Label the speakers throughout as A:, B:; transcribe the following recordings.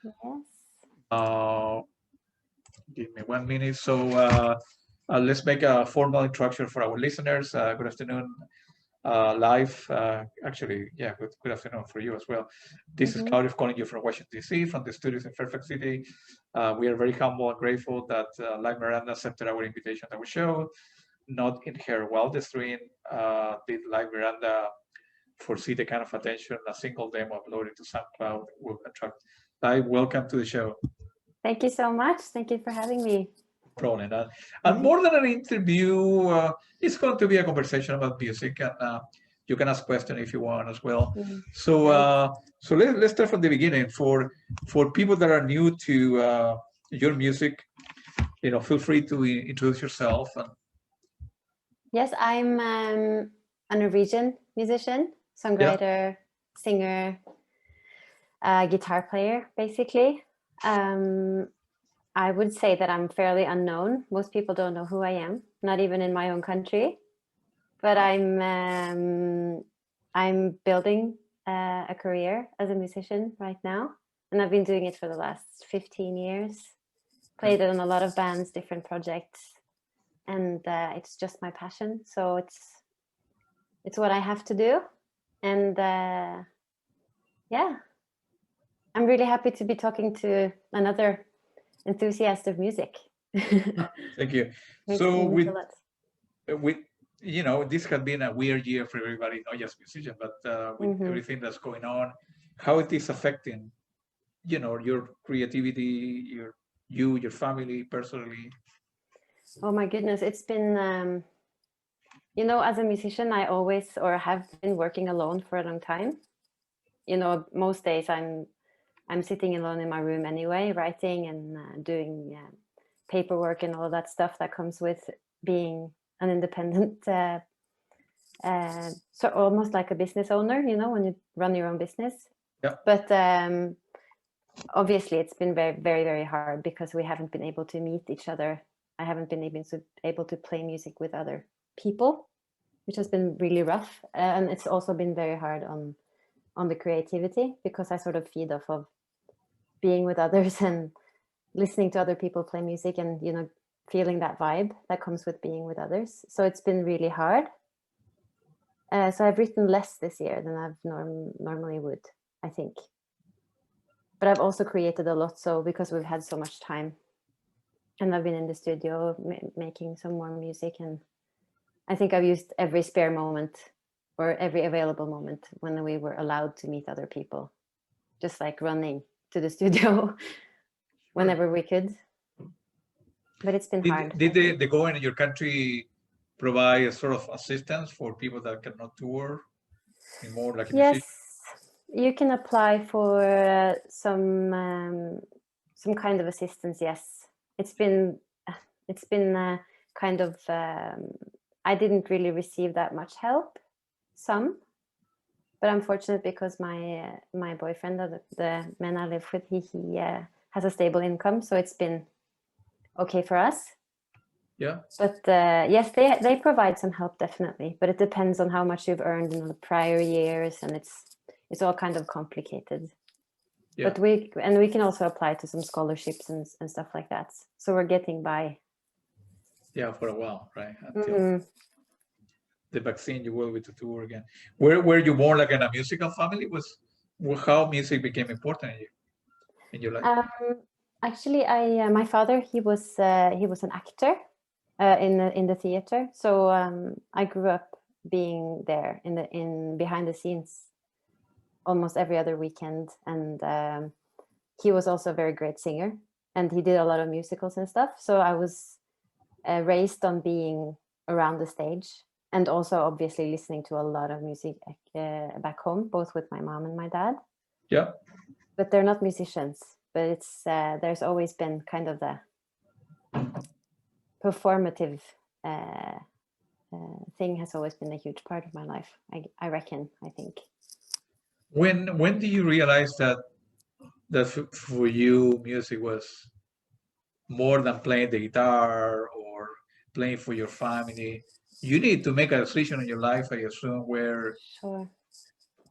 A: Yes.
B: Give me 1 minute. So let's make a formal introduction for our listeners. Good afternoon, live. Actually, yeah, good afternoon for you as well. This is Claudio calling you from Washington, D.C., from the studios in Fairfax City. We are very humble and grateful that Live Miranda accepted our invitation to our show. Not in her wildest dream did Live Miranda foresee the kind of attention a single demo uploaded to SoundCloud will attract. Live, welcome to the show.
A: Thank you so much. Thank you for having me.
B: Problem. And more than an interview, it's going to be a conversation about music, and you can ask questions if you want as well. So let's start from the beginning. For people that are new to your music, feel free to introduce yourself.
A: Yes, I'm a Norwegian musician, songwriter, singer, guitar player, basically. I would say that I'm fairly unknown. Most people don't know who I am, not even in my own country. But I'm building a career as a musician right now, and I've been doing it for the last 15 years. Played in a lot of bands, different projects, and it's just my passion. So it's what I have to do, and yeah, I'm really happy to be talking to another enthusiast of music.
B: Thank you. So with this has been a weird year for everybody, not just musicians, but with everything that's going on, how it is affecting, your creativity, your family, personally.
A: Oh my goodness, it's been, as a musician, I always or have been working alone for a long time. Most days I'm sitting alone in my room anyway, writing and doing paperwork and all that stuff that comes with being an independent, so almost like a business owner, when you run your own business.
B: Yeah.
A: But obviously it's been very, very, very hard because we haven't been able to meet each other. I haven't been able to play music with other people, which has been really rough. And it's also been very hard on the creativity because I sort of feed off of being with others and listening to other people play music and, feeling that vibe that comes with being with others. So it's been really hard. So I've written less this year than I've normally would, I think. But I've also created a lot, so because we've had so much time. And I've been in the studio making some more music, and I think I've used every spare moment or every available moment when we were allowed to meet other people, just like running to the studio whenever we could. But it's been hard.
B: Did the government in your country provide a sort of assistance for people that cannot tour? More like
A: yes, you can apply for some kind of assistance. Yes, it's been kind of. I didn't really receive that much help. But I'm fortunate because my boyfriend, the man I live with, he has a stable income, so it's been okay for us.
B: Yeah.
A: But yes, they provide some help, definitely. But it depends on how much you've earned in the prior years, and it's all kind of complicated. Yeah. But we can also apply to some scholarships and stuff like that. So we're getting by.
B: Yeah, for a while, right? Until the vaccine, you will be to tour again. Were you born like in a musical family? How music became important in your life?
A: Actually, my father, he was an actor in the theater. So I grew up being there in behind the scenes almost every other weekend, and he was also a very great singer, and he did a lot of musicals and stuff. So I was raised on being around the stage, and also obviously listening to a lot of music back home, both with my mom and my dad.
B: Yeah.
A: But they're not musicians. But it's there's always been kind of the performative thing has always been a huge part of my life. I reckon. I think.
B: When do you realize that for you music was more than playing the guitar or playing for your family? You need to make a decision in your life, I assume, where
A: sure.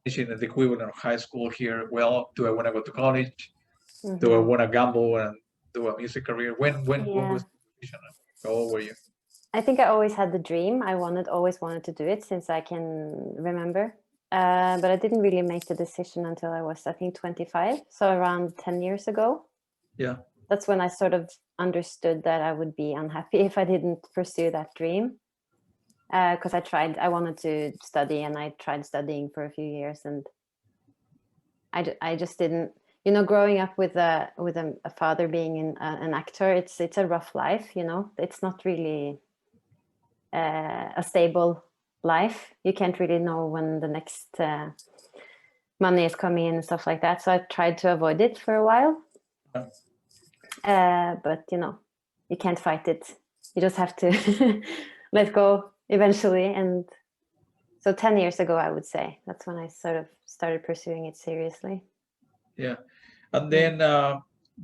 B: In the equivalent of high school here. Well, do I want to go to college? do I want to gamble and do a music career? When was the decision? How old were you?
A: I think I always had the dream. I always wanted to do it since I can remember. But I didn't really make the decision until I was, I think, 25. So around 10 years ago.
B: Yeah.
A: That's when I sort of understood that I would be unhappy if I didn't pursue that dream. Because I wanted to study, and I tried studying for a few years, and I just didn't, you know, growing up with a father being an actor, it's a rough life, you know. It's not really a stable life. You can't really know when the next money is coming in and stuff like that. So I tried to avoid it for a while. But you know, you can't fight it. You just have to let go eventually. And so 10 years ago, I would say, that's when I sort of started pursuing it seriously.
B: Yeah. And then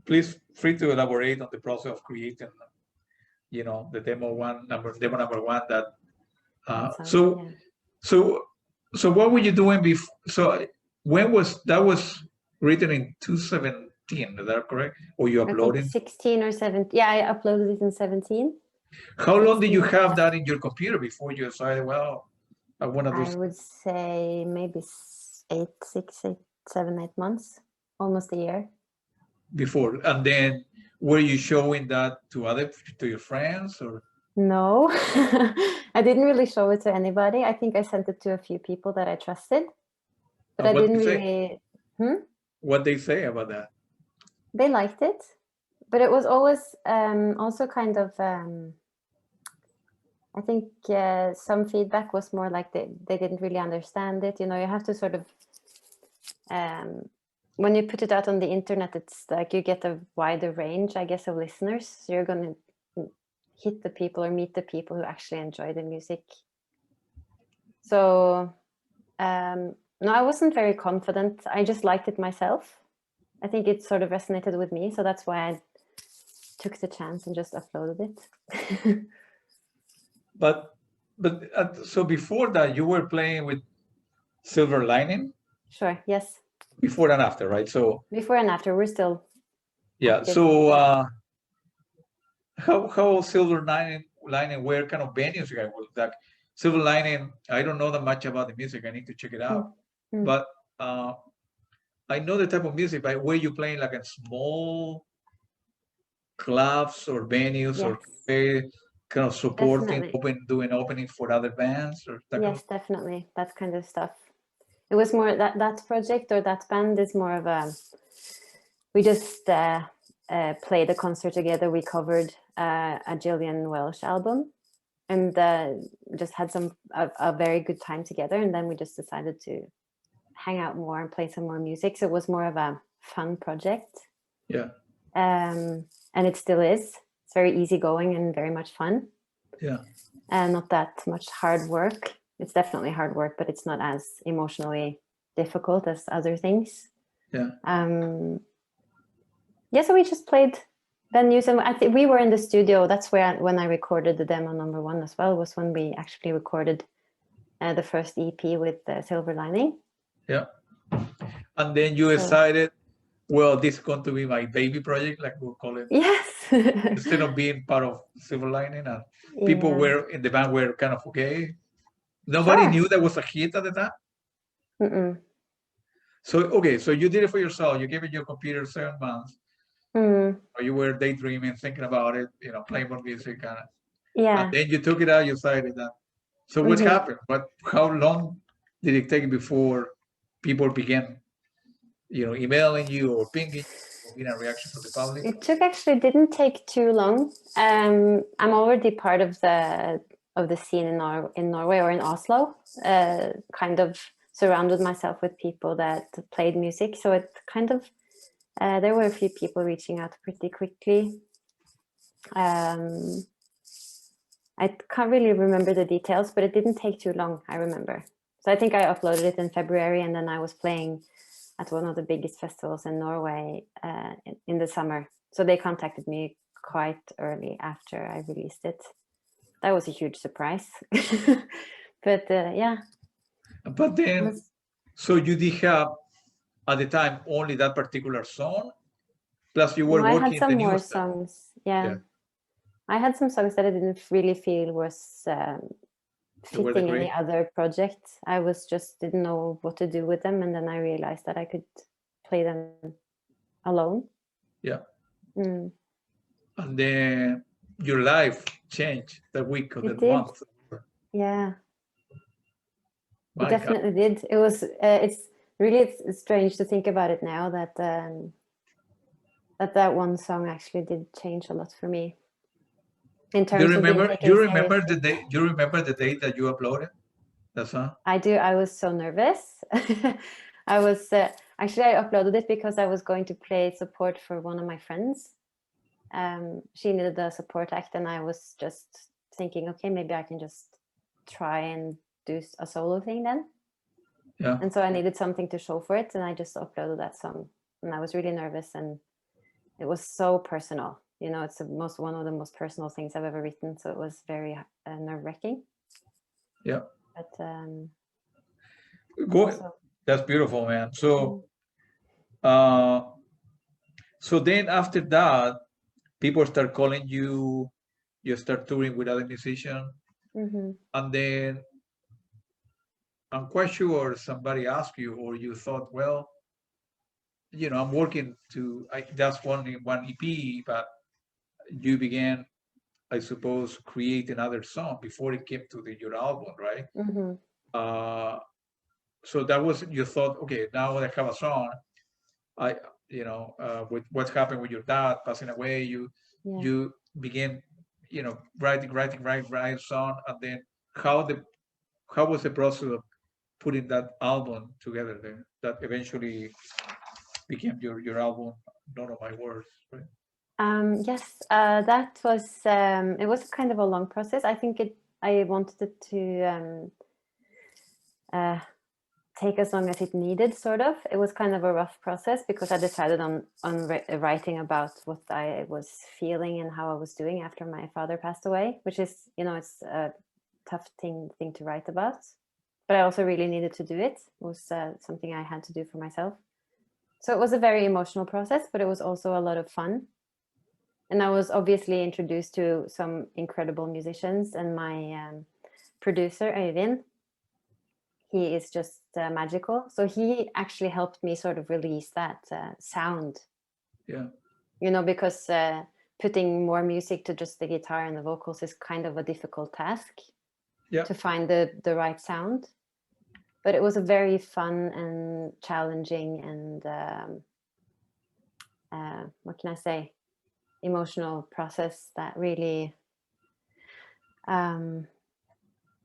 B: please free to elaborate on the process of creating, you know, the demo number one that so what were you doing before? So when was that was written in 2017, is that correct? Or you uploaded
A: 16 or 17? Yeah, I uploaded it in 17.
B: How long did you have that in your computer before you decided, well, I want to do?
A: I would say maybe 7, 8 months, almost a year.
B: Before, and then were you showing that to your friends or?
A: No, I didn't really show it to anybody. I think I sent it to a few people that I trusted, but I didn't really.
B: What they say about that?
A: They liked it, but it was always also kind of. I think some feedback was more like they didn't really understand it. You know, you have to sort of. When you put it out on the internet, it's like you get a wider range, I guess, of listeners. So you're going to hit the people or meet the people who actually enjoy the music. So no, I wasn't very confident. I just liked it myself. I think it sort of resonated with me. So that's why I took the chance and just uploaded it.
B: But so before that, you were playing with Silver Lining?
A: Sure, yes.
B: Before and after, right? So
A: before and after, we're still.
B: Yeah. So how Silver Lining, where kind of venues you guys were? Like Silver Lining, I don't know that much about the music. I need to check it out. But I know the type of music, but were you playing like in small clubs or venues or kind of supporting, doing openings for other bands? Or
A: yes, definitely. That kind of stuff. It was more that project or that band is more of a, we just played a concert together. We covered a Gillian Welsh album and just had a very good time together. And then we just decided to hang out more and play some more music. So it was more of a fun project.
B: Yeah.
A: And it still is. It's very easygoing and very much fun.
B: Yeah.
A: And not that much hard work. It's definitely hard work, but it's not as emotionally difficult as other things.
B: Yeah.
A: Yeah, so we just played venues, and I think we were in the studio. That's when I recorded the demo number one as well, was when we actually recorded the first EP with Silver Lining.
B: Yeah. And then you decided, well, this is going to be my baby project, like we'll call it.
A: Yes.
B: Instead of being part of Silver Lining, and people were in the band were kind of okay. Nobody knew that was a hit at the time. So so you did it for yourself. You gave it your computer 7 months. Or you were daydreaming, thinking about it, you know, playing more music, and then you took it out. You decided that. So what happened? How long did it take before people began, you know, emailing you or pinging you, a reaction from the public?
A: It didn't take too long. I'm already part of the scene in Norway or in Oslo. Kind of surrounded myself with people that played music, so it kind of there were a few people reaching out pretty quickly. I can't really remember the details, but it didn't take too long, I remember. So I think I uploaded it in February, and then I was playing at one of the biggest festivals in Norway in the summer. So they contacted me quite early after I released it. That was a huge surprise. But yeah.
B: But then, so you did have, at the time, only that particular song? Plus, you
A: No,
B: were
A: I had
B: working the
A: some
B: new
A: more
B: stuff.
A: songs. Yeah.
B: Yeah,
A: I had some songs that I didn't really feel was
B: they were the
A: fitting any
B: great.
A: other project. I was just didn't know what to do with them, and then I realized that I could play them alone.
B: Yeah,
A: Mm.
B: and then your life changed the week or the
A: It did.
B: month.
A: Yeah, it
B: My God,
A: definitely did. It was. It's really it's strange to think about it now that that one song actually did change a lot for me in
B: do you
A: terms of being
B: remember?
A: taken
B: The
A: seriously.
B: day? You remember the day that you uploaded the song?
A: I do. I was so nervous. I was actually I uploaded it because I was going to play support for one of my friends. She needed a support act, and I was just thinking, okay, maybe I can just try and do a solo thing then.
B: Yeah.
A: And so I needed something to show for it, and I just uploaded that song. And I was really nervous, and it was so personal. You know, it's one of the most personal things I've ever written. So it was very nerve-wracking.
B: Yeah.
A: But
B: Go.
A: also,
B: That's beautiful, man. Uh, so then after that, people start calling you. You start touring with other musicians,
A: mm-hmm.
B: and then I'm quite sure somebody asked you, or you thought, well, I'm working to. That's one EP, but you began, I suppose, create another song before it came to your album, right?
A: Mm-hmm.
B: Uh, so that was you thought, okay, now I have a song. I, with what's happened with your dad passing away,
A: Yeah.
B: you began, writing song, and then how the how was the process of putting that album together then that eventually became your album, None of My Words, right?
A: Yes, that was it was kind of a long process. I think I wanted it to take as long as it needed, sort of. It was kind of a rough process because I decided on writing about what I was feeling and how I was doing after my father passed away, which is, it's a tough thing to write about. But I also really needed to do it. It was something I had to do for myself. So it was a very emotional process, but it was also a lot of fun. And I was obviously introduced to some incredible musicians, and my producer, Øyvind, he is just magical. So he actually helped me sort of release that sound,
B: Yeah.
A: because putting more music to just the guitar and the vocals is kind of a difficult task
B: Yeah.
A: to find the right sound. But it was a very fun and challenging and what can I say, emotional process that really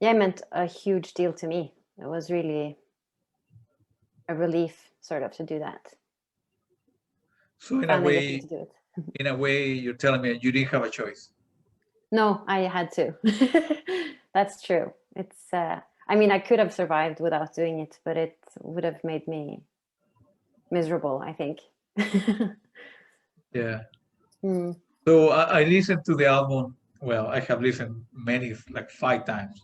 A: meant a huge deal to me. It was really a relief sort of to do that.
B: So
A: Finally getting to do it.
B: in a way, you're telling me you didn't have a choice.
A: No, I had to. That's true. It's I mean, I could have survived without doing it, but it would have made me miserable, I think.
B: Yeah.
A: Mm.
B: So I listened to the album. Well, I have listened many, like 5 times.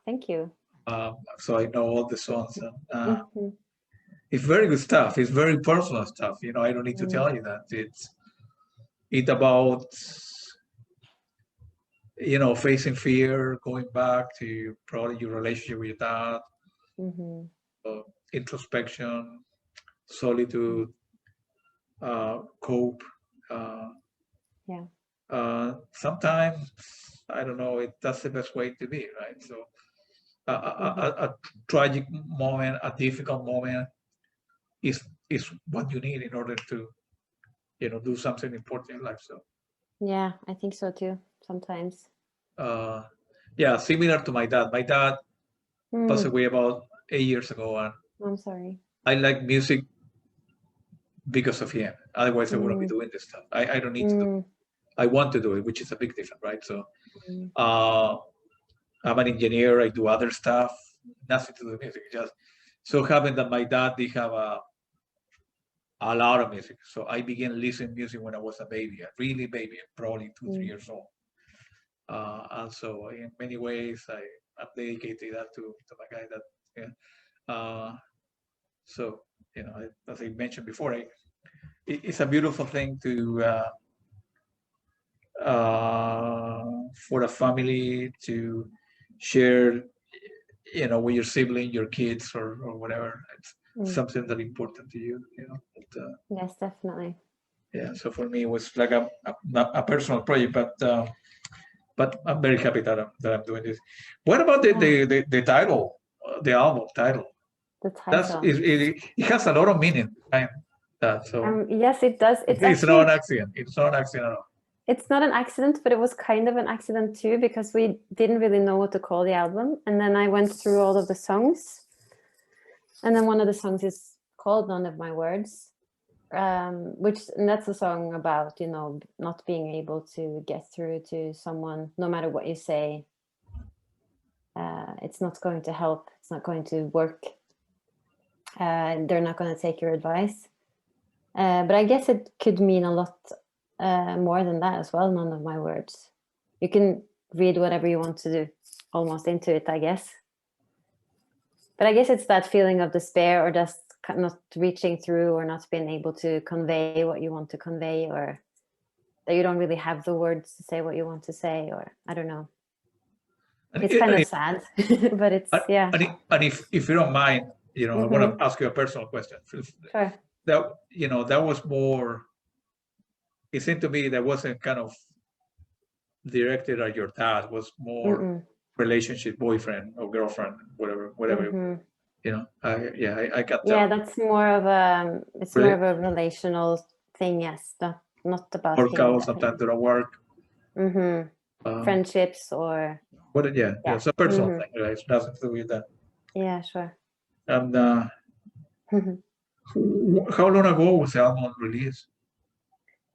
A: Thank you.
B: So I know all the songs. And,
A: Mm-hmm.
B: it's very good stuff. It's very personal stuff. I don't need to tell you that. It's about facing fear, going back to probably your relationship with your dad,
A: Mm-hmm.
B: introspection, solitude, cope. Uh,
A: Yeah.
B: Sometimes I don't know. That's the best way to be, right? So a tragic moment, a difficult moment is what you need in order to do something important in life. So
A: Yeah, I think so too. Sometimes.
B: yeah, similar to my dad. My dad passed
A: Mm.
B: away about 8 years ago, and
A: I'm sorry.
B: I like music because of him. Otherwise, I wouldn't be
A: Mm.
B: doing this stuff. I don't need to do it.
A: Mm.
B: I want to do it, which is a big difference, right? So
A: Mm.
B: uh, I'm an engineer. I do other stuff, nothing to do with music. Just so happened that my dad did have a lot of music. So I began listening music when I was a baby, a really baby, probably 2, 3 years old. And so in many ways, I'm dedicated that to my guy. That yeah. So as I mentioned before, it's a beautiful thing to for a family to share, you know, with your sibling, your kids, or whatever. It's something that important to you, you know. But,
A: yes, definitely.
B: yeah. So for me, it was like a personal project, but I'm very happy that I'm doing this. What about the title, the album title?
A: The
B: That's
A: title.
B: it has a lot of meaning behind that. So
A: yes, it does. It's
B: it's
A: actually
B: not an accident. It's not an accident at all.
A: it's not an accident, but it was kind of an accident too, because we didn't really know what to call the album. And then I went through all of the songs. And then one of the songs is called None of My Words, and that's a song about, you know, not being able to get through to someone, no matter what you say. It's not going to help. It's not going to work. They're not going to take your advice. But I guess it could mean a lot more than that as well. None of my words. You can read whatever you want to do almost into it, I guess. But I guess it's that feeling of despair, or just not reaching through, or not being able to convey what you want to convey, or that you don't really have the words to say what you want to say, or I don't know. It's kind of sad, but it's, yeah.
B: And if you don't mind, you know, I want to ask you a personal question.
A: Sure.
B: That, you know, that was more, it seemed to me that wasn't kind of directed at your dad, was more relationship, boyfriend or girlfriend, whatever. You know, I got that.
A: Yeah, that's more of a, it's more of a relational thing, yes, not about
B: work out, sometimes to work.
A: Friendships or
B: But yeah, it's a personal thing, right? It doesn't do with that.
A: Yeah, sure.
B: And how long ago was the album released?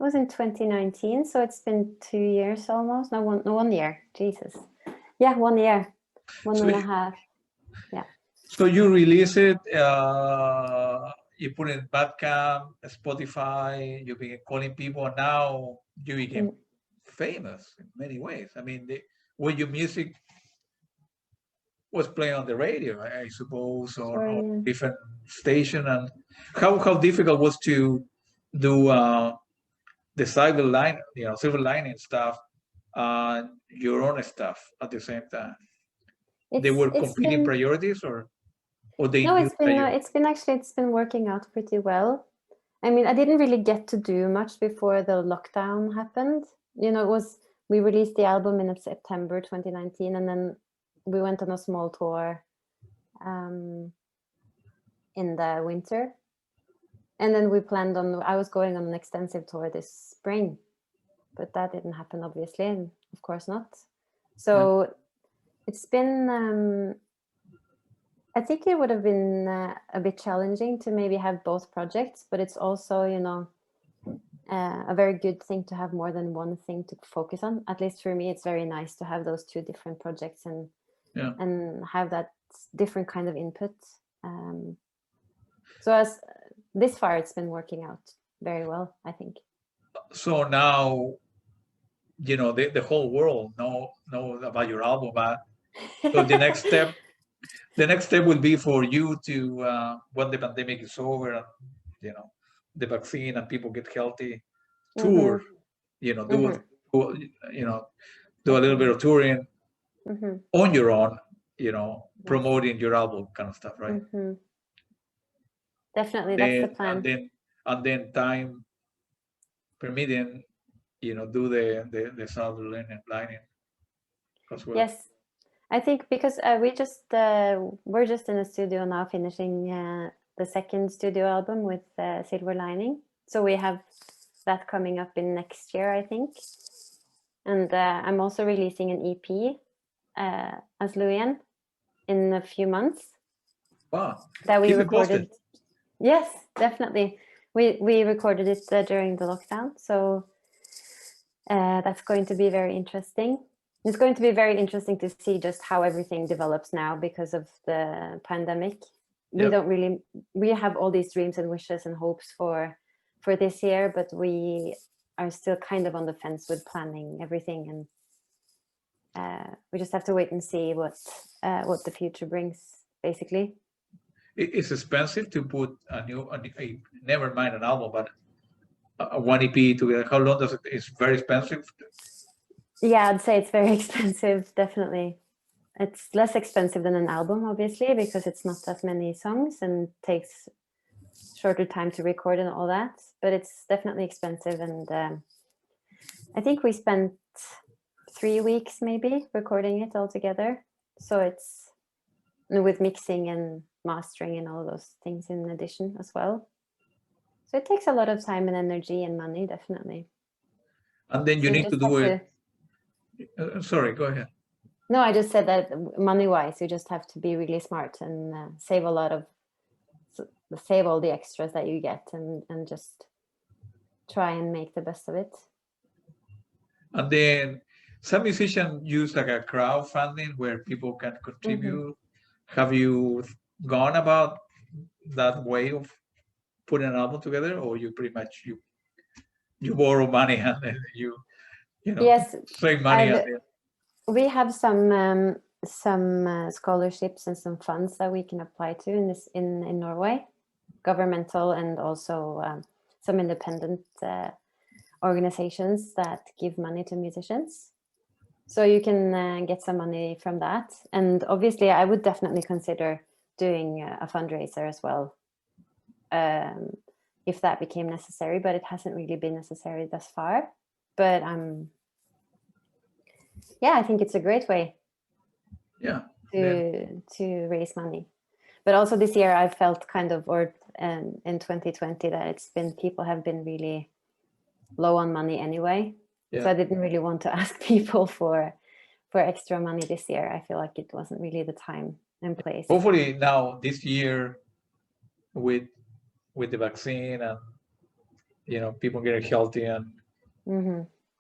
A: It was in 2019, so it's been 2 years almost. No, 1 year. Jesus. Yeah, 1 year. One and a half. Yeah.
B: So you release it, you put it in Bandcamp, Spotify, you began calling people, and now you became famous in many ways. I mean, when your music was playing on the radio, I suppose, or different station, and how difficult was to do the silver lining stuff, your own stuff at the same time. They were competing priorities, or they
A: no, it's been working out pretty well. I mean, I didn't really get to do much before the lockdown happened. You know, we released the album in September 2019, and then we went on a small tour in the winter. And then we planned on, I was going on an extensive tour this spring, but that didn't happen, obviously, and of course not. So it's been, I think it would have been a bit challenging to maybe have both projects, but it's also, you know, a very good thing to have more than one thing to focus on. At least for me, it's very nice to have those two different projects and have that different kind of input. So as this far, it's been working out very well, I think.
B: So now, you know, the whole world know about your album, but so the next step will be for you to, when the pandemic is over and, you know, the vaccine and people get healthy, tour, you know, do a little bit of touring on your own, you know, promoting your album kind of stuff, right?
A: Definitely, that's the plan.
B: And then time permitting, you know, do the silver lining as well.
A: Yes, I think because we're just in the studio now finishing the second studio album with Silver Lining. So we have that coming up in next year, I think. And I'm also releasing an EP as Louien in a few months.
B: Wow.
A: That we recorded. Yes, definitely. We recorded it during the lockdown. So that's going to be very interesting. It's going to be very interesting to see just how everything develops now because of the pandemic. We have all these dreams and wishes and hopes for this year, but we are still kind of on the fence with planning everything, and we just have to wait and see what the future brings, basically.
B: It's expensive to put never mind an album, but one EP together? How long does it? It's very expensive.
A: Yeah, I'd say it's very expensive, definitely. It's less expensive than an album, obviously, because it's not that many songs and takes shorter time to record and all that. But it's definitely expensive, and I think we spent 3 weeks maybe recording it all together. So it's with mixing and mastering and all those things in addition as well. So it takes a lot of time and energy and money, definitely.
B: And then you
A: So
B: need to do it. Sorry, go ahead.
A: No, I just said that money-wise, you just have to be really smart and save a lot of, save all the extras that you get and just try and make the best of it.
B: And then some musicians use like a crowdfunding where people can contribute. Have you gone about that way of putting an album together, or you pretty much you borrow money and then you know
A: Yes,
B: save money?
A: We have some scholarships and some funds that we can apply to in Norway, governmental and also some independent organizations that give money to musicians. So you can get some money from that. And obviously, I would definitely consider doing a fundraiser as well, if that became necessary. But it hasn't really been necessary thus far. But yeah, I think it's a great way.
B: Yeah.
A: To raise money. But also this year, I felt kind of, or in 2020, that people have been really low on money anyway. Yeah. So I didn't really want to ask people for extra money this year. I feel like it wasn't really the time and place.
B: Hopefully now this year with the vaccine and people getting healthy and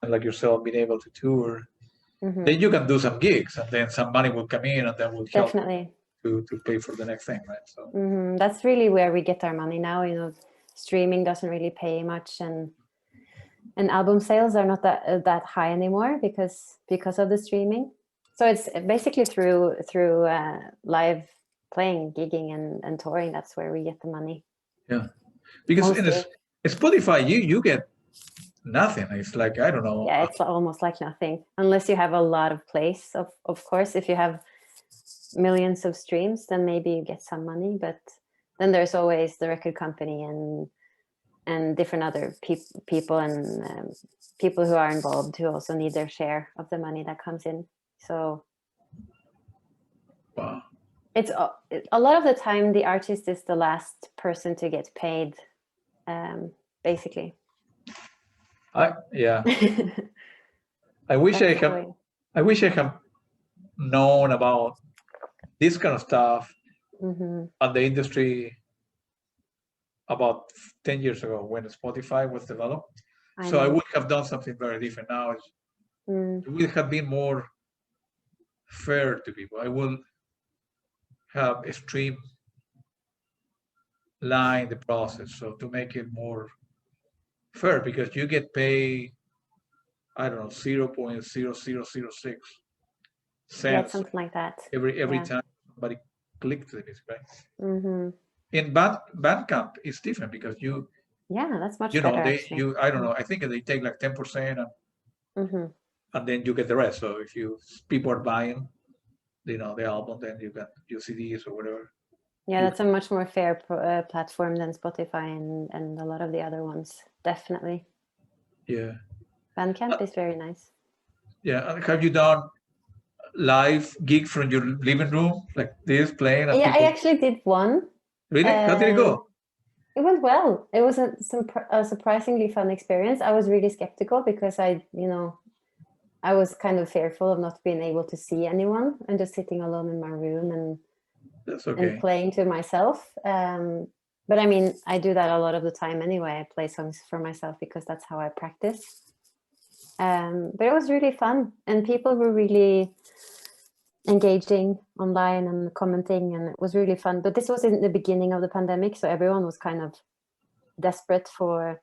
B: like yourself being able to tour, then you can do some gigs and then some money will come in and that will help to pay for the next thing, right? So
A: that's really where we get our money now. Streaming doesn't really pay much, and album sales are not that high anymore because of the streaming. So it's basically through live playing, gigging and touring. That's where we get the money.
B: Yeah, because in Spotify you get nothing. It's like, I don't know.
A: Yeah, it's almost like nothing unless you have a lot of plays. Of course, if you have millions of streams, then maybe you get some money. But then there's always the record company and different other people and people who are involved who also need their share of the money that comes in. So
B: wow.
A: It's a lot of the time the artist is the last person to get paid, basically.
B: Yeah. I wish I have known about this kind of stuff on the industry about 10 years ago when Spotify was developed. I would have done something very different now. It would have been more fair to people. I will have a streamline the process, so to make it more fair, because you get paid, I don't know, 0.0006 cents.
A: Yeah, something like that.
B: Every time somebody clicks the music, right? In Bandcamp, it's different because
A: that's much better.
B: I don't know. I think they take like 10% and then you get the rest. So if people are buying, the album, then you got your CDs or whatever.
A: Yeah, that's a much more fair platform than Spotify and a lot of the other ones. Definitely.
B: Yeah.
A: Bandcamp is very nice.
B: Yeah. And have you done live gig from your living room like this, playing?
A: Yeah, I actually did one.
B: Really? How did it go?
A: It went well. It was a surprisingly fun experience. I was really skeptical because I was kind of fearful of not being able to see anyone and just sitting alone in my room and playing to myself. But I mean, I do that a lot of the time anyway. I play songs for myself because that's how I practice. But it was really fun, and people were really engaging online and commenting, and it was really fun. But this was in the beginning of the pandemic, so everyone was kind of desperate for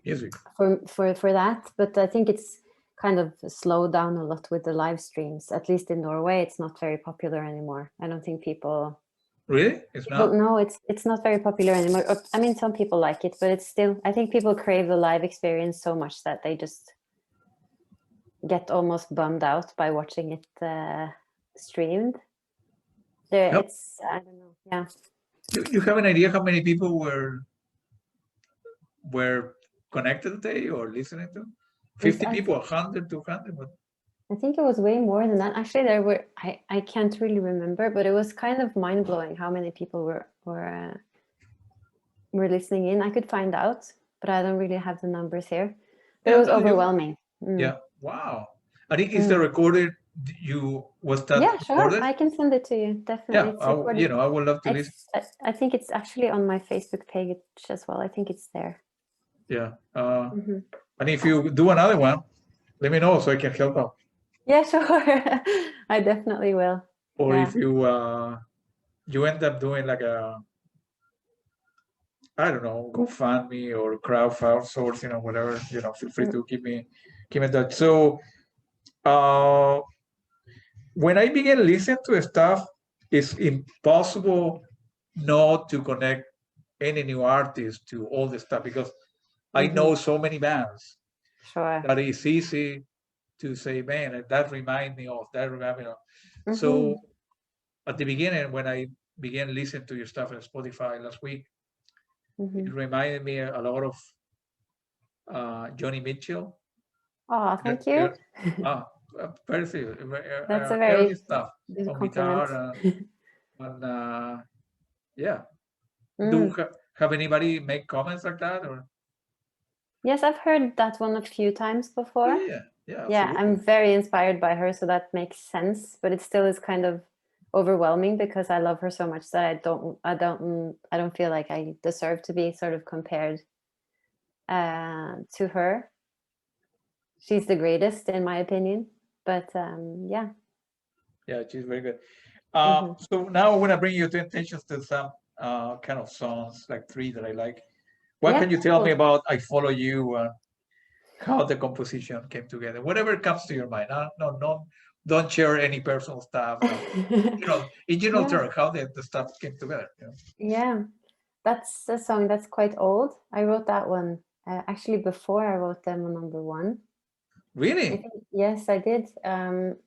B: music
A: for that. But I think it's kind of slowed down a lot with the live streams. At least in Norway, it's not very popular anymore. I don't think people
B: Really? It's
A: Well,
B: not?
A: no, it's not very popular anymore. I mean, some people like it, but it's still, I think people crave the live experience so much that they just get almost bummed out by watching it streamed. There,
B: No.
A: it's, I don't know. Yeah.
B: You have an idea how many people were connected today or listening to? 50 people, 100, 200? What?
A: I think it was way more than that. Actually, there were, I can't really remember, but it was kind of mind blowing how many people were listening in. I could find out, but I don't really have the numbers here. But it was overwhelming.
B: Yeah. Wow. I think is the recorded was that
A: Yeah, sure.
B: recorded?
A: I can send it to you. Definitely.
B: Yeah,
A: It's recorded.
B: I would love to listen.
A: I think it's actually on my Facebook page as well. I think it's there.
B: Yeah. And if you do another one, let me know so I can help out.
A: Yeah, sure. I definitely will.
B: Or if you end up doing like a, I don't know, GoFundMe or crowdsourcing or whatever, feel free to keep me in touch. So when I began listening to stuff, it's impossible not to connect any new artist to all the stuff because I know so many bands.
A: Sure.
B: That it's easy to say, man, that reminds me of. So at the beginning, when I began listening to your stuff on Spotify last week, it reminded me a lot of Johnny Mitchell.
A: Oh, thank you.
B: Very
A: That's a very
B: stuff
A: good
B: on
A: compliment.
B: guitar and yeah. Have anybody make comments like that or?
A: Yes, I've heard that one a few times before.
B: Yeah,
A: yeah. I'm very inspired by her, so that makes sense. But it still is kind of overwhelming because I love her so much that I don't feel like I deserve to be sort of compared to her. She's the greatest in my opinion. But yeah.
B: Yeah, she's very good. So now I want to bring you to attention to some kind of songs, like 3 that I like. What can you tell me about I Follow You? How the composition came together? Whatever comes to your mind. No, don't share any personal stuff. In general terms, how the stuff came together.
A: Yeah, that's a song that's quite old. I wrote that one actually before I wrote them number 1.
B: Really?
A: Yes, I did. And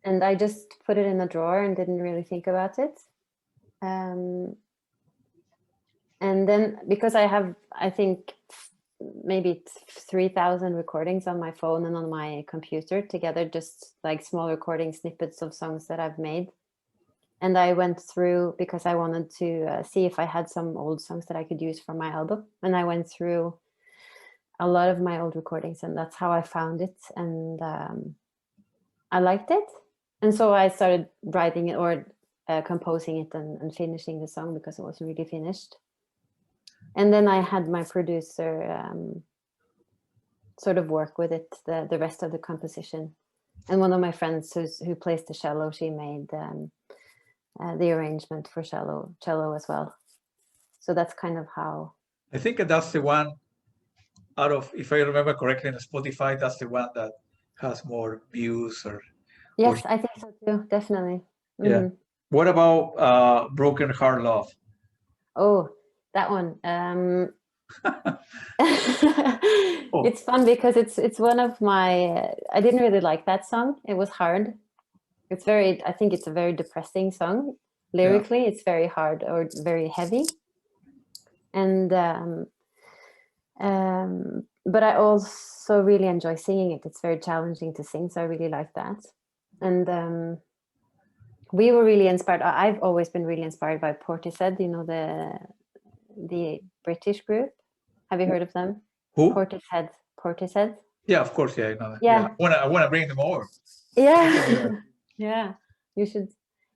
A: I just put it in a drawer and didn't really think about it. And then because I have, I think, maybe 3,000 recordings on my phone and on my computer together, just like small recording snippets of songs that I've made. And I went through because I wanted to see if I had some old songs that I could use for my album. And I went through a lot of my old recordings, and that's how I found it. And I liked it. And so I started writing it or composing it and finishing the song because it wasn't really finished. And then I had my producer sort of work with it, the rest of the composition. And one of my friends who plays the cello, she made the arrangement for cello as well. So that's kind of how.
B: I think that's the one out of, if I remember correctly, in Spotify, that's the one that has more views or.
A: Yes, I think so too, definitely.
B: Yeah. What about Broken Heart Love?
A: Oh, that one. It's fun because it's one of my, I didn't really like that song. It was hard. I think it's a very depressing song. Lyrically, it's very hard or very heavy. And but I also really enjoy singing it. It's very challenging to sing, so I really like that. And we were really inspired. I've always been really inspired by Portishead, the British group. Have you heard of them?
B: Who?
A: Portishead.
B: Yeah, of course. Yeah, I know that. Yeah. I want to bring them over.
A: Yeah. Yeah, you should.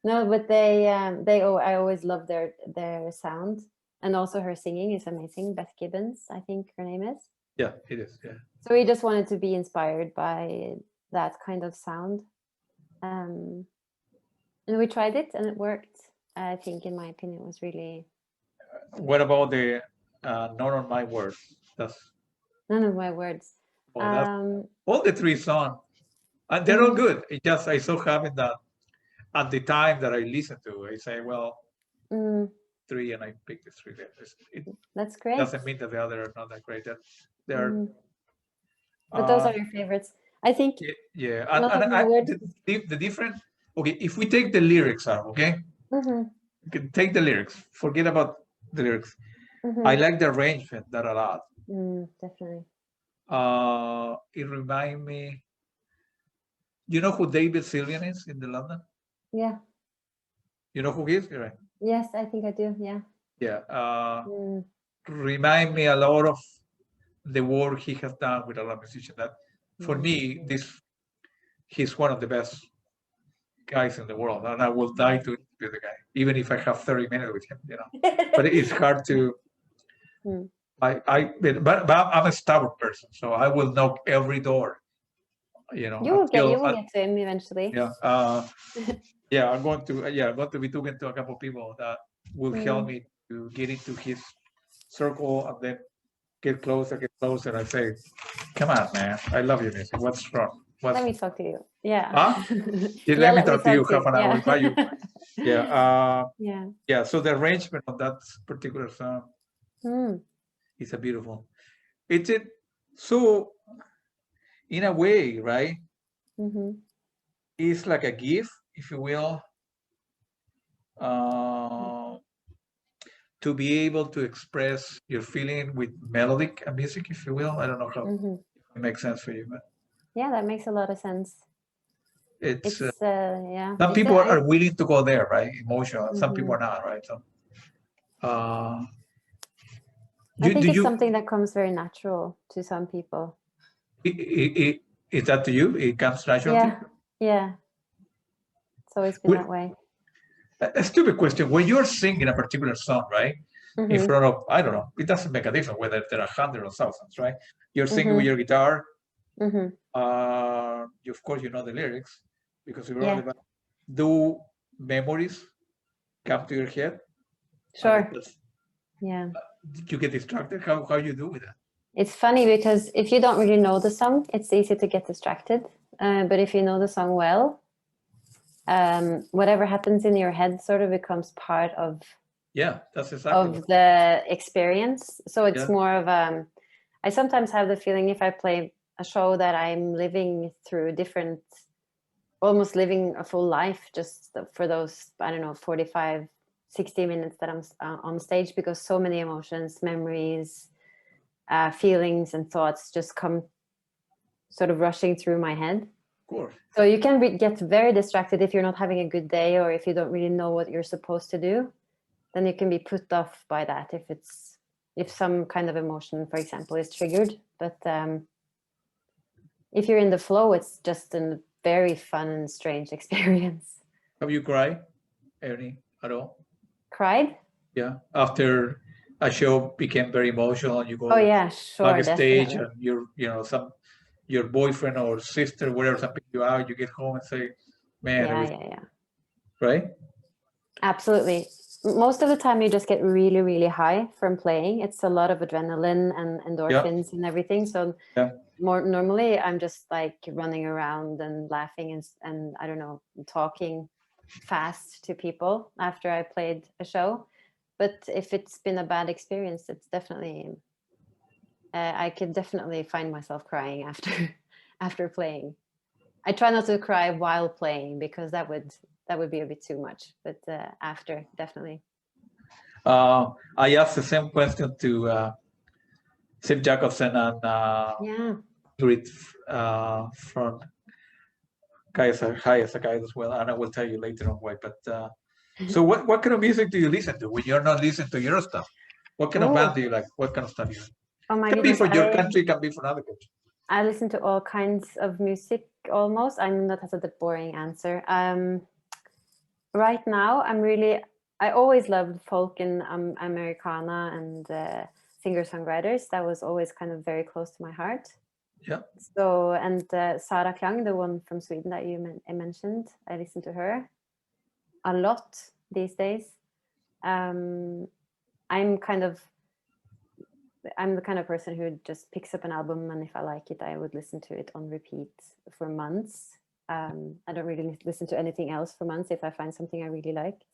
A: No, but I always love their sound, and also her singing is amazing. Beth Gibbons, I think her name is.
B: Yeah, it is. Yeah.
A: So we just wanted to be inspired by that kind of sound, and we tried it, and it worked. I think, in my opinion, it was really.
B: What about the None of My Words? That's
A: None of My Words.
B: All the 3 songs, and they're all good. It just I so happen that at the time that I listened to, I say, well, three, and I picked the three there.
A: That's great.
B: Doesn't mean that the other are not that great. That they're.
A: But those are your favorites. I think.
B: Yeah,
A: a lot of my words.
B: the different. Okay, if we take the lyrics out, okay, you can take the lyrics. Forget about the lyrics. I like the arrangement that a lot.
A: Definitely.
B: It reminds me. You know who David Sylvian is in the London?
A: Yeah.
B: You know who he is, right?
A: Yes, I think I do. Yeah.
B: Yeah. Remind me a lot of the work he has done with a lot of musicians. That for me, he's one of the best guys in the world, and I will die to interview the guy, even if I have 30 minutes with him. You know, but it's hard to. But I'm a stubborn person, so I will knock every door. You know,
A: you will get to him eventually.
B: Yeah. Yeah, I'm going to be talking to a couple of people that will help me to get into his circle and then get closer. I say, come on, man, I love your music. What's wrong?
A: Let me talk to you. Yeah.
B: Huh? Let me talk to you half an hour. Why you? Yeah. So the arrangement of that particular song is a beautiful. It's it. So in a way, right? It's like a gift, if you will, to be able to express your feeling with melodic music, if you will. I don't know how it makes sense for you, but
A: yeah, that makes a lot of sense.
B: It's
A: yeah.
B: Some people are willing to go there, right? Emotional. Some people are not, right? So,
A: I think it's something that comes very natural to some people.
B: Is that to you? It comes naturally?
A: Yeah. Yeah. It's always been that way.
B: A stupid question. When you're singing a particular song, right? In front of, I don't know, it doesn't make a difference whether there are hundreds or thousands, right? You're singing with your guitar. Of course, you know the lyrics because you wrote about. Do memories come to your head?
A: Sure. Yeah.
B: You get distracted? How you do with that?
A: It's funny because if you don't really know the song, it's easy to get distracted. But if you know the song well, whatever happens in your head sort of becomes part of
B: that's exactly
A: of the experience. So it's more of I sometimes have the feeling if I play a show that I'm living through different, almost living a full life just for those, I don't know, 45, 60 minutes that I'm on stage, because so many emotions, memories, feelings and thoughts just come sort of rushing through my head.
B: Of course.
A: So you can get very distracted if you're not having a good day, or if you don't really know what you're supposed to do. Then you can be put off by that if some kind of emotion, for example, is triggered. But if you're in the flow, it's just a very fun and strange experience.
B: Have you cried, Ernie, at all?
A: Cried?
B: Yeah, after a show became very emotional, and you go
A: definitely.
B: backstage, and your boyfriend or sister, whatever, pick you out, you get home and say, man, right?
A: Absolutely. Most of the time you just get really, really high from playing. It's a lot of adrenaline and endorphins and everything. So more normally I'm just like running around and laughing and I don't know, talking fast to people after I played a show. But if it's been a bad experience, it's definitely I could definitely find myself crying after playing. I try not to cry while playing because that would be a bit too much, but after, definitely.
B: I asked the same question to Sim Jacobsen and Grit from Kaya Sakai as well, and I will tell you later on why. But so what kind of music do you listen to when you're not listening to your stuff? What kind of band do you like? What kind of stuff do you like?
A: Oh my
B: goodness, can be for your country, can be for another country.
A: I listen to all kinds of music almost. I know that's a boring answer. Right now, I always loved folk and Americana and singer-songwriters. That was always kind of very close to my heart.
B: Yeah.
A: So, and Sara Klang, the one from Sweden that you mentioned, I listen to her a lot these days. I'm the kind of person who just picks up an album, and if I like it, I would listen to it on repeat for months. I don't really listen to anything else for months if I find something I really like.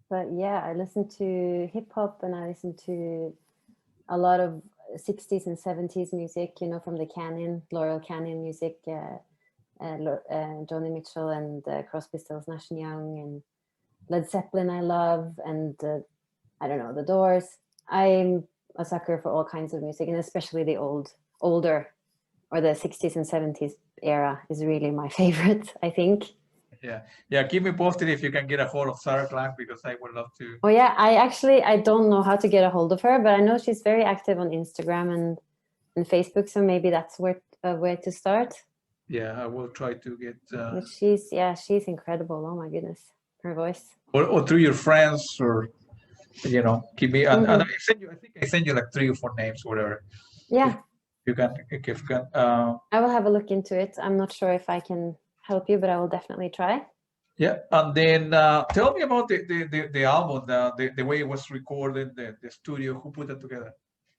A: But yeah, I listen to hip hop and I listen to a lot of 60s and 70s music, you know, from the Canyon, Laurel Canyon music, Joni Mitchell and Crosby, Stills, Nash and Young, and Led Zeppelin I love, and I don't know, The Doors. I'm a sucker for all kinds of music, and especially the older, or the 60s and 70s era is really my favorite, I think.
B: Yeah, keep me posted if you can get a hold of Sarah Clark, because I would love to.
A: Oh yeah, I don't know how to get a hold of her, but I know she's very active on Instagram and Facebook, so maybe that's a way to start.
B: Yeah, I will try to get.
A: But she's incredible. Oh my goodness, her voice.
B: Or through your friends, or keep me. And I think I send you like 3 or 4 names, whatever.
A: Yeah.
B: If you can.
A: I will have a look into it. I'm not sure if I can help you, but I will definitely try.
B: Yeah, and then tell me about the album, the way it was recorded, the studio, who put it together.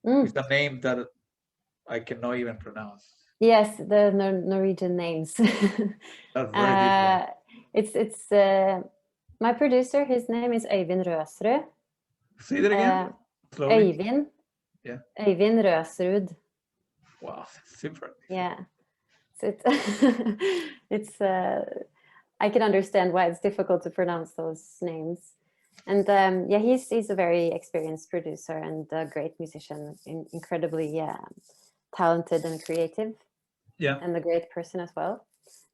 B: It's a name that I cannot even pronounce.
A: Yes, the Norwegian names.
B: That's very difficult.
A: It's my producer. His name is Øyvind Røsrud.
B: Say that again.
A: Øyvind.
B: Yeah.
A: Øyvind Røsrud.
B: Wow, super.
A: Yeah, so it's I can understand why it's difficult to pronounce those names. And yeah, he's a very experienced producer and a great musician, incredibly talented and creative.
B: Yeah.
A: And a great person as well.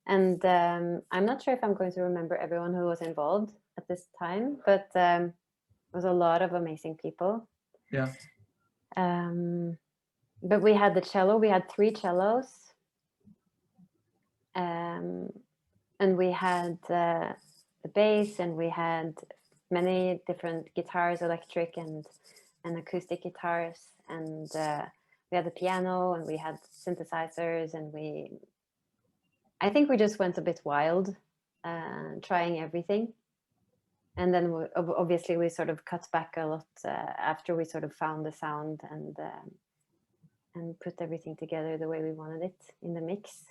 A: And I'm not sure if I'm going to remember everyone who was involved at this time, but it was a lot of amazing people.
B: Yeah.
A: But we had the cello. We had 3 cellos. And we had the bass, and we had many different guitars, electric and acoustic guitars, and we had the piano, and we had synthesizers, and I think we just went a bit wild, trying everything. And then obviously we sort of cut back a lot after we sort of found the sound and put everything together the way we wanted it in the mix.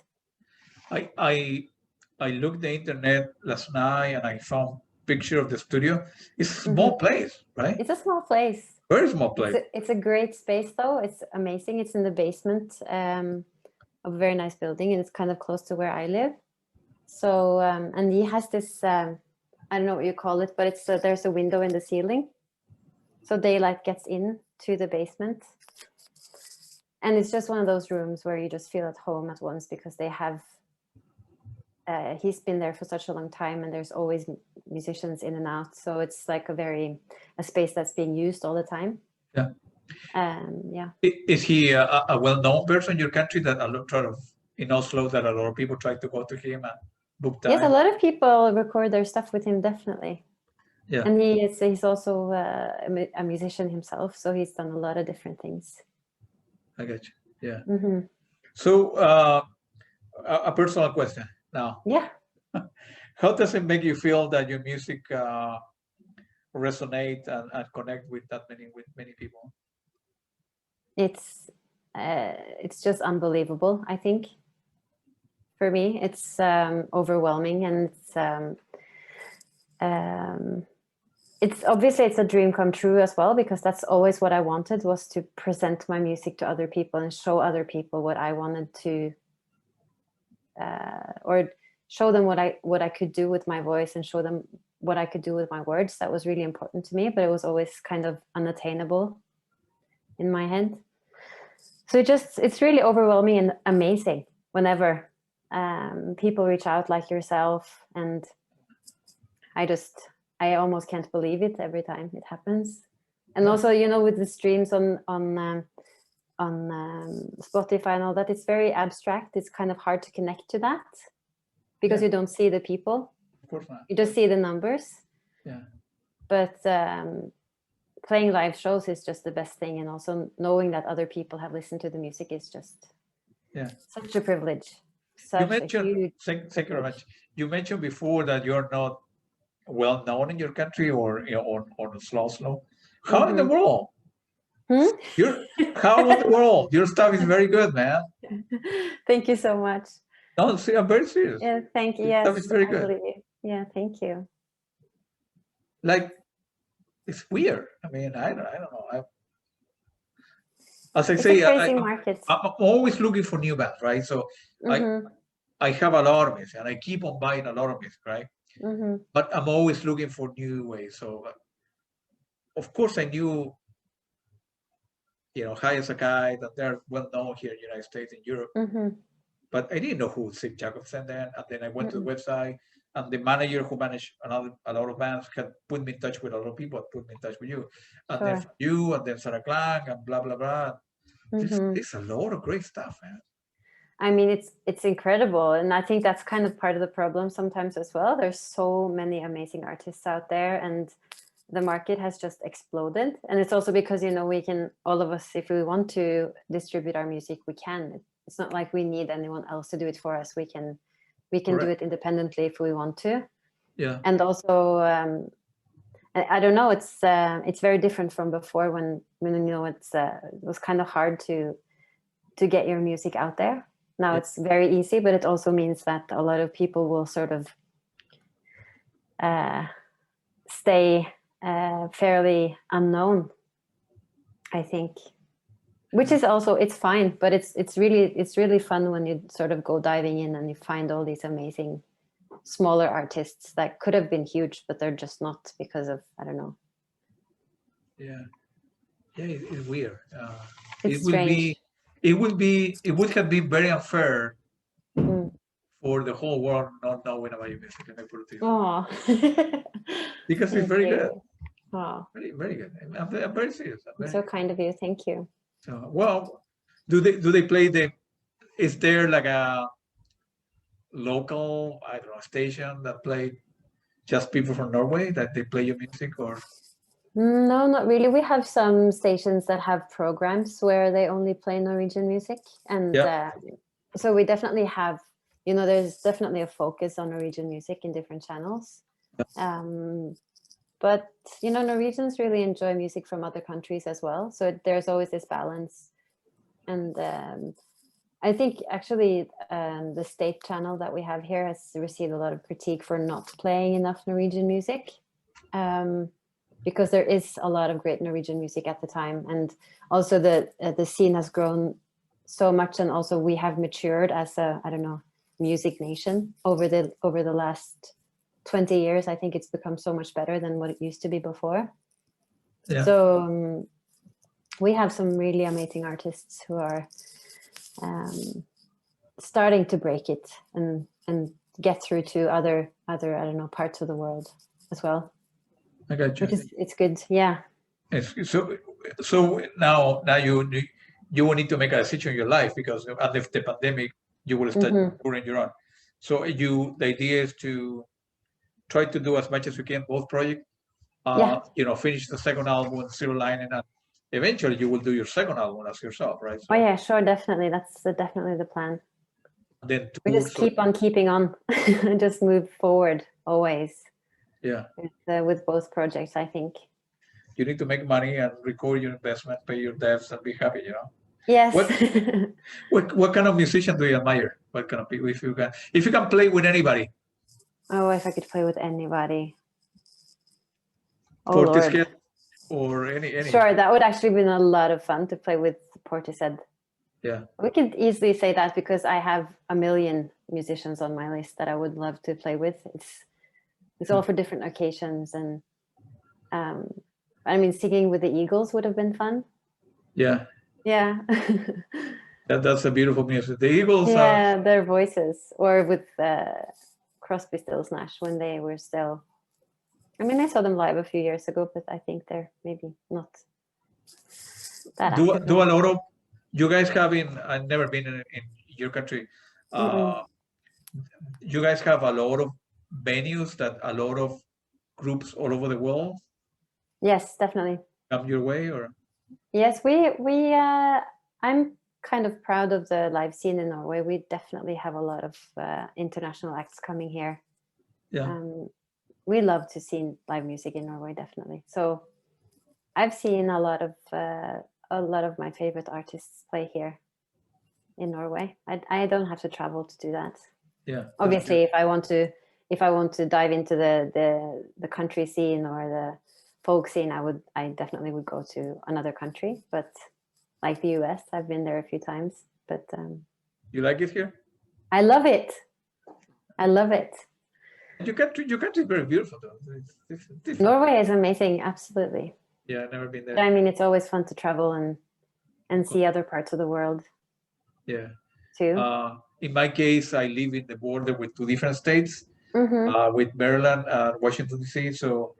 B: I looked the internet last night and I found picture of the studio. It's a small place, right?
A: It's a small place.
B: Very small place.
A: It's a great space, though. It's amazing. It's in the basement of a very nice building, and it's kind of close to where I live. So, and he has this, I don't know what you call it, but it's there's a window in the ceiling, so daylight gets in to the basement. And it's just one of those rooms where you just feel at home at once, because they have, he's been there for such a long time, and there's always musicians in and out. So it's like a space that's being used all the time.
B: Yeah.
A: Yeah.
B: Is he a well-known person in your country that in Oslo, that a lot of people try to go to him and book time?
A: Yes, a lot of people record their stuff with him, definitely.
B: Yeah.
A: And he's also a musician himself, so he's done a lot of different things.
B: I got you. Yeah.
A: Mm-hmm.
B: So a personal question now.
A: Yeah.
B: How does it make you feel that your music resonate and connect with many people?
A: It's just unbelievable, I think. For me, it's overwhelming, and it's obviously it's a dream come true as well, because that's always what I wanted, was to present my music to other people and show other people what I wanted to, or show them what I could do with my voice, and show them what I could do with my words. That was really important to me, but it was always kind of unattainable in my head. So it's really overwhelming and amazing whenever people reach out like yourself, and I almost can't believe it every time it happens. And also, with the streams on Spotify and all that, it's very abstract. It's kind of hard to connect to that, because you don't see the people.
B: Of course not.
A: You just see the numbers.
B: Yeah.
A: But playing live shows is just the best thing, and also knowing that other people have listened to the music is just such a privilege.
B: Thank you very much. You mentioned before that you're not well known in your country, or Oslo. How in the world? How in the world? Your stuff is very good, man.
A: Thank you so much.
B: No, see, I'm very serious.
A: Yeah, thank you.
B: Your
A: yes,
B: stuff is very
A: I
B: good.
A: believe you. Yeah, thank you.
B: Like, it's weird. I mean, I don't know. As I
A: It's
B: say,
A: a crazy market.
B: I'm always looking for new bands, right? So
A: Mm-hmm.
B: I have a lot of music, and I keep on buying a lot of music, right?
A: Mm-hmm.
B: But I'm always looking for new ways. So of course, I knew, High as a Kite, that they're well known here in the United States and Europe.
A: Mm-hmm.
B: But I didn't know who Sig Jacobsen then. And then I went to the
A: Mm-hmm.
B: website, and the manager who managed a lot of bands had put me in touch with a lot of people, put me in touch with you. And then
A: Sure.
B: from you, and then Sarah Klang, and blah, blah, blah.
A: Mm-hmm.
B: There's a lot of great stuff, man.
A: I mean, it's incredible, and I think that's kind of part of the problem sometimes as well. There's so many amazing artists out there, and the market has just exploded. And it's also because, we can, all of us, if we want to distribute our music, we can. It's not like we need anyone else to do it for us. We can do
B: Correct.
A: it independently if we want to.
B: Yeah.
A: And also, I don't know, it's very different from before when it was kind of hard to get your music out there. Now it's very easy, but it also means that a lot of people will sort of stay fairly unknown, I think, which is also, it's fine, but it's really fun when you sort of go diving in and you find all these amazing smaller artists that could have been huge, but they're just not because of, I don't know.
B: Yeah. It's weird.
A: It's strange.
B: It would have been very unfair for the whole world not knowing about your music. Let me put it this way.
A: Oh,
B: Because it's very good.
A: Oh,
B: Very, very good. I'm very serious.
A: so kind of you. Thank you.
B: So, well, do they play is there like a local, I don't know, station that play just people from Norway that they play your music, or?
A: No, not really. We have some stations that have programs where they only play Norwegian music. And so we definitely have, there's definitely a focus on Norwegian music in different channels. But, Norwegians really enjoy music from other countries as well. So there's always this balance. And I think actually the state channel that we have here has received a lot of critique for not playing enough Norwegian music. Because there is a lot of great Norwegian music at the time, and also the scene has grown so much, and also we have matured as a, I don't know, music nation over the last 20 years. I think it's become so much better than what it used to be before. Yeah. So we have some really amazing artists who are starting to break it and get through to other I don't know, parts of the world as well.
B: I got you.
A: It's good, yeah.
B: So now you will need to make a decision in your life, because after the pandemic you will start touring your own. So the idea is to try to do as much as you can both projects. Finish the second album, Zero Line, and eventually you will do your second album as yourself, right? So,
A: oh yeah, sure, definitely. That's definitely the plan.
B: Then
A: we just keep on keeping on and just move forward always.
B: Yeah.
A: With both projects, I think.
B: You need to make money and record your investment, pay your debts, and be happy,
A: Yes.
B: What kind of musician do you admire? What kind of people, if you can play with anybody?
A: Oh, if I could play with anybody.
B: Oh, Portishead, or any.
A: Sure, that would actually been a lot of fun to play with Portishead.
B: Yeah.
A: We can easily say that because I have a million musicians on my list that I would love to play with. It's all for different occasions, and I mean, singing with the Eagles would have been fun.
B: Yeah.
A: Yeah.
B: That's a beautiful music. The Eagles.
A: Yeah, their voices, or with Crosby, Stills, Nash when they were still. I mean, I saw them live a few years ago, but I think they're maybe not that.
B: Do a lot of you guys have I've never been in your country. You guys have a lot of venues that a lot of groups all over the world.
A: Yes, definitely.
B: Come your way, or?
A: Yes, I'm kind of proud of the live scene in Norway. We definitely have a lot of international acts coming here.
B: Yeah.
A: We love to see live music in Norway, definitely. So I've seen a lot of my favorite artists play here in Norway. I don't have to travel to do that.
B: Yeah.
A: Obviously, if I want to if I want to dive into the country scene or the folk scene, I definitely would go to another country. But like the US, I've been there a few times. But
B: You like it here?
A: I love it. I love it.
B: Your country is very beautiful, though. It's different.
A: Norway is amazing. Absolutely.
B: Yeah, I've never been there.
A: But I mean, it's always fun to travel and see other parts of the world.
B: Yeah.
A: Too.
B: In my case, I live in the border with 2 different states, with Maryland and Washington, D.C. So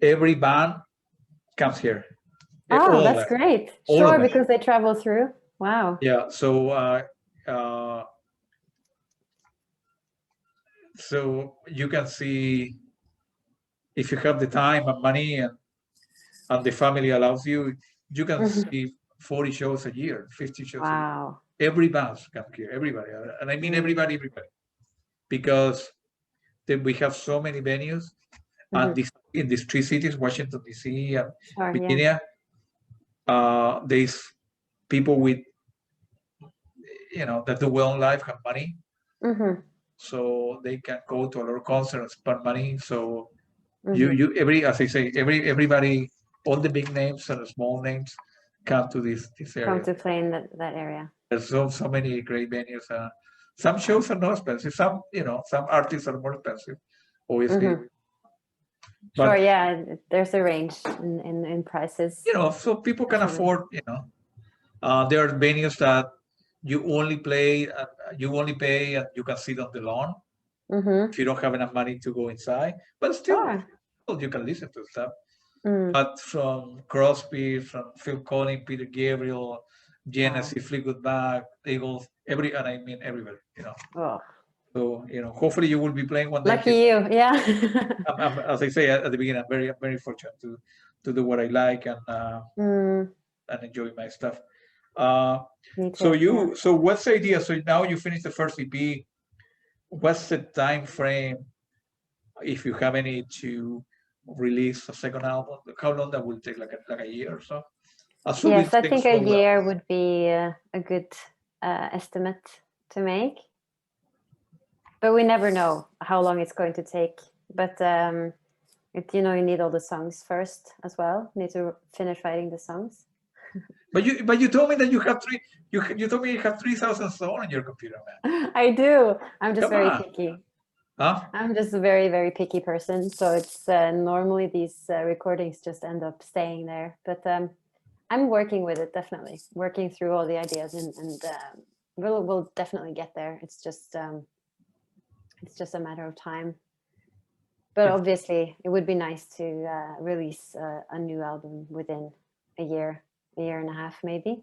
B: every band comes here.
A: Oh, that's great. Sure, because they travel through. Wow.
B: Yeah. So you can see, if you have the time and money and the family allows you, you can see 40 shows a year, 50 shows a year.
A: Wow.
B: Every band comes here, everybody. And I mean everybody. Because we have so many venues and in these 3 cities, Washington, D.C. and Virginia, there's people with, that do well in life, have money. So they can go to a lot of concerts and spend money. So as I say, everybody, all the big names and the small names come to this area.
A: Come to play in that area.
B: There's so many great venues. Some shows are not expensive. Some artists are more expensive, obviously. But,
A: sure, yeah, there's a range in prices.
B: So people can afford. There are venues that you only pay and you can sit on the lawn if you don't have enough money to go inside. But still, you can listen to stuff. But from Crosby, from Phil Collins, Peter Gabriel, Genesis, Fleetwood Mac, Eagles, and I mean everybody. So hopefully you will be playing one day.
A: Lucky you, yeah.
B: As I say at the beginning, I'm very fortunate to do what I like and enjoy my stuff. So what's the idea? So now you finished the first EP. What's the time frame, if you have any, to release a second album? How long that will take? Like a year or so?
A: Yes, I think a year would be a good estimate to make. But we never know how long it's going to take. But you need all the songs first as well. You need to finish writing the songs.
B: But you told me that you have you told me you have 3,000 songs on your computer, man.
A: I do. I'm just very picky.
B: Huh?
A: I'm just a very, very picky person. So it's normally these recordings just end up staying there. But I'm working with it, definitely. Working through all the ideas and we'll definitely get there. It's just a matter of time. But obviously, it would be nice to release a new album within a year and a half, maybe.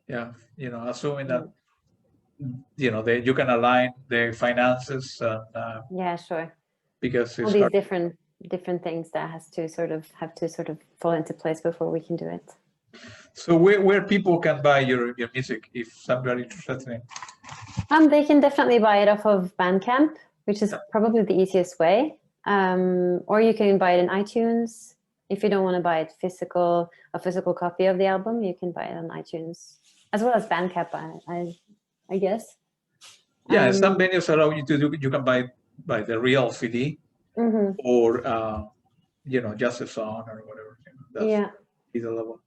B: Yeah, assuming that you can align the finances.
A: Yeah, sure.
B: Because
A: all these different things that have to sort of fall into place before we can do it.
B: So where people can buy your music if somebody interested in it?
A: They can definitely buy it off of Bandcamp, which is probably the easiest way. Or you can buy it in iTunes. If you don't want to buy it a physical copy of the album, you can buy it on iTunes as well as Bandcamp, I guess.
B: Yeah, some venues allow you to do. You can buy the real CD, or just a song or whatever. That's either level.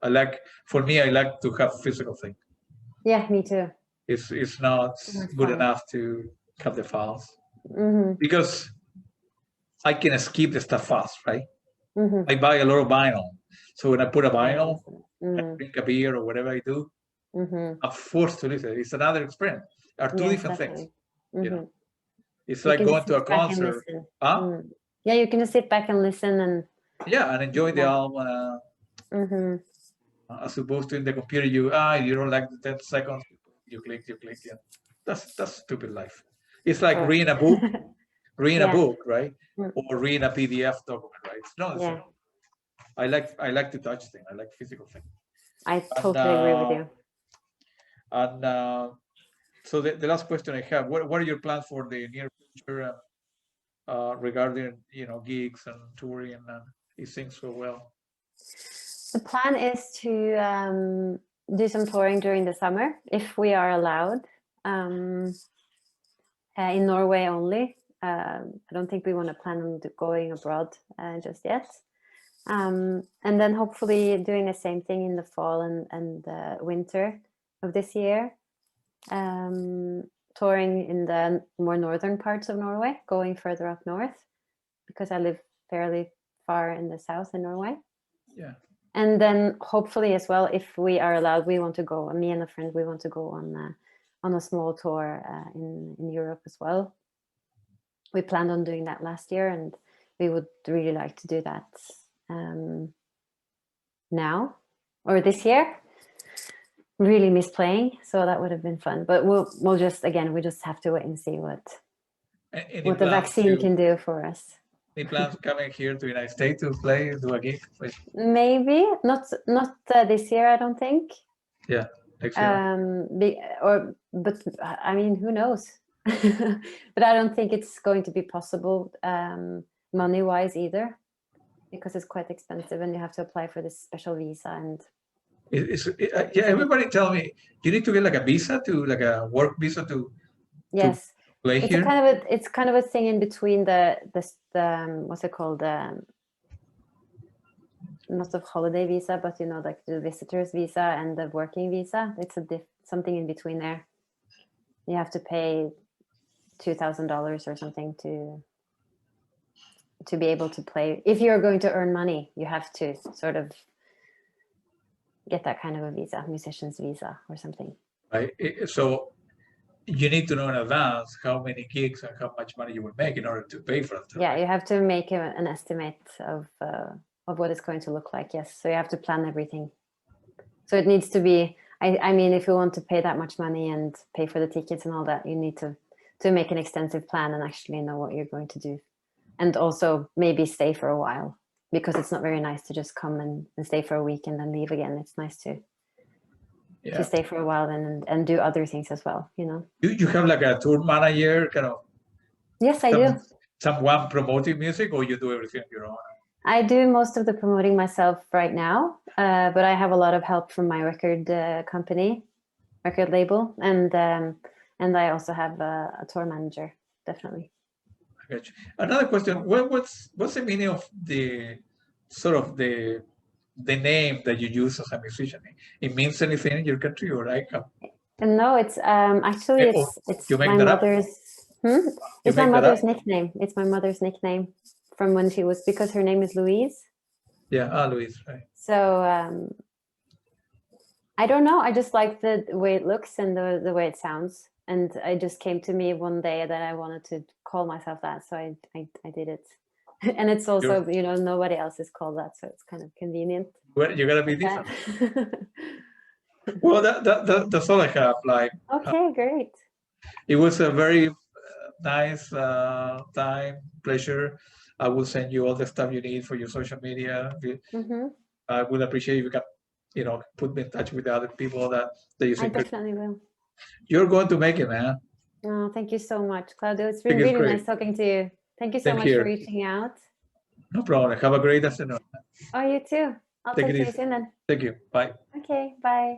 B: For me, I like to have physical thing.
A: Yeah, me too.
B: It's not good enough to have the files because I can skip the stuff fast, right? I buy a lot of vinyl, so when I put a vinyl, I drink a beer or whatever I do, I'm forced to listen. It's another experience. Are two different things. It's like going to a concert.
A: Yeah, you can just sit back and listen and
B: enjoy the album. As opposed to in the computer, you don't like the 10 seconds, you click. Yeah. That's stupid life. It's like reading a book. Reading a book, right? Or reading a PDF document, right? It's not. I like to touch things. I like physical things.
A: I totally agree with you.
B: And so the last question I have: what are your plans for the near future regarding gigs and touring and these things so well?
A: The plan is to do some touring during the summer if we are allowed. In Norway only. I don't think we want to plan on going abroad just yet. And then hopefully doing the same thing in the fall and winter of this year. Touring in the more northern parts of Norway, going further up north, because I live fairly far in the south in Norway.
B: Yeah.
A: And then hopefully as well, if we are allowed, we want to go, me and a friend, we want to go on a small tour in Europe as well. We planned on doing that last year, and we would really like to do that now or this year. Really miss playing, so that would have been fun. But we'll just, again, we just have to wait and see what the vaccine can do for us.
B: Any plans coming here to the United States to play, do a gig?
A: Maybe not this year, I don't think.
B: Yeah, next year.
A: But I mean, who knows? But I don't think it's going to be possible money-wise either, because it's quite expensive and you have to apply for this special visa. And
B: yeah, everybody tell me you need to get like a visa to, like a work visa to
A: yes,
B: play
A: it's
B: here.
A: It's kind of a thing in between the what's it called, not the holiday visa, but you know, like the visitor's visa and the working visa. It's something in between there. You have to pay $2,000 or something to be able to play. If you're going to earn money, you have to sort of get that kind of a visa, musician's visa or something.
B: Right. So you need to know in advance how many gigs and how much money you will make in order to pay for it.
A: Yeah, you have to make an estimate of what it's going to look like. Yes, so you have to plan everything. So it needs to be. I mean, if you want to pay that much money and pay for the tickets and all that, you need to make an extensive plan and actually know what you're going to do, and also maybe stay for a while, because it's not very nice to just come and stay for a week and then leave again. It's nice to stay for a while and do other things as well, you know.
B: You have like a tour manager kind of?
A: Yes, I do.
B: Someone promoting music, or you do everything on your own?
A: I do most of the promoting myself right now, but I have a lot of help from my record company, record label, and I also have a tour manager, definitely.
B: I got you. Another question: what's the meaning of the sort of the name that you use as a musician? It means anything in your country, or like?
A: No, it's actually it's my mother's. It's my mother's nickname. It's my mother's nickname from when she was, because her name is Louise.
B: Yeah, Louise, right.
A: So I don't know. I just like the way it looks and the way it sounds, and it just came to me one day that I wanted to call myself that, so I did it. And it's also, you know, nobody else is called that, so it's kind of convenient.
B: Well, you gotta be different. Well, that's all I have. Like,
A: okay, great.
B: It was a very nice time, pleasure. I will send you all the stuff you need for your social media. I would appreciate if you can, you know, put me in touch with the other people that you think.
A: I definitely will.
B: You're going to make it, man.
A: Oh, thank you so much, Claudio. It's been really nice talking to you. Thank you so much for reaching out.
B: No problem. Have a great afternoon.
A: Oh, you too. I'll talk to you soon then.
B: Thank you. Bye.
A: Okay, bye.